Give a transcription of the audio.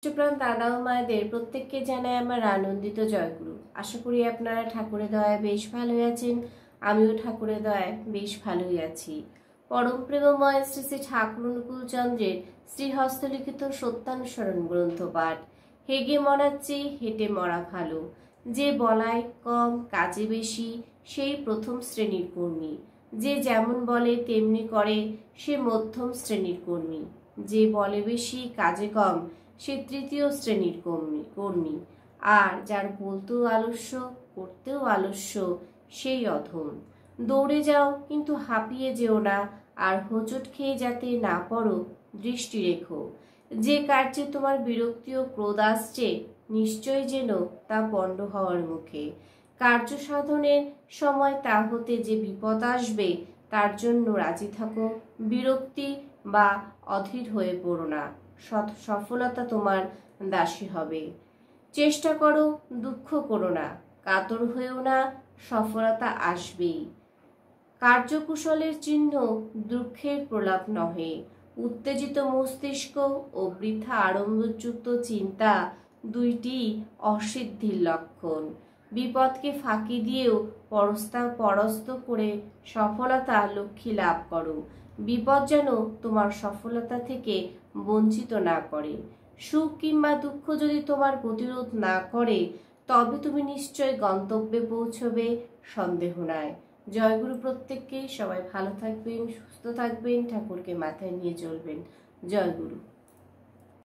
প্রাণ দাদা ও মায়েদের প্রত্যেককে জানাই আমার আনন্দিত জয়গুরু। আশা করি আপনারা ঠাকুরের দয়ায় বেশ ভালোই আছেন। আমিও ঠাকুরের দয়ায় বেশ ভালোই আছি। পরম প্রেমময় শ্রী শ্রী ঠাকুর অনুকূল চন্দ্রের শ্রীহস্তলিখিত সত্যানুসরণ গ্রন্থ পাঠ। হেগে মরার চেয়ে হেঁটে মরা ভালো। যে বলায় কম কাজে বেশি সেই প্রথম শ্রেণীর কর্মী। যে যেমন বলে তেমনি করে সে মধ্যম শ্রেণীর কর্মী। যে বলে বেশি কাজে কম সে তৃতীয় শ্রেণীর কর্মী। আর যার বলতেও আলস্য করতেও আলস্য সেই অধম। দৌড়ে যাও কিন্তু হাঁপিয়ে যেও না, আর হোঁচট খেয়ে যাতে না পড়ো দৃষ্টি রেখো। যে কার্যে তোমার বিরক্তি ও ক্রোধ আসছে নিশ্চয় যেন তা পণ্ড হওয়ার মুখে। কার্য সাধনের সময় তা হতে যে বিপদ আসবে তার জন্য রাজি থাকো। বিরক্তি বা অধীর হয়ে পড়ো না, সফলতা তোমার দাসী হবে। চেষ্টা করো, দুঃখ করো না, কাতর হয়েও না, সফলতা আসবেই। কার্যকুশলের চিহ্ন দুঃখের প্রলাপ নহে। উত্তেজিত মস্তিষ্ক ও বৃথা আড়ম্বরযুক্ত চিন্তা দুইটি অসিদ্ধির লক্ষণ। বিপদকে ফাঁকি দিয়েও পরাস্ত করে সফলতা লক্ষ্মী লাভ করো। বিপদ যেন তোমার সফলতা থেকে বঞ্চিত না করে। সুখ কিংবা দুঃখ যদি তোমার প্রতিরোধ না করে তবে তুমি নিশ্চয় গন্তব্যে পৌঁছবে, সন্দেহ নাই। জয়গুরু। প্রত্যেককে সবাই ভালো থাকবেন, সুস্থ থাকবেন, ঠাকুরকে মাথায় নিয়ে চলবেন। জয়গুরু।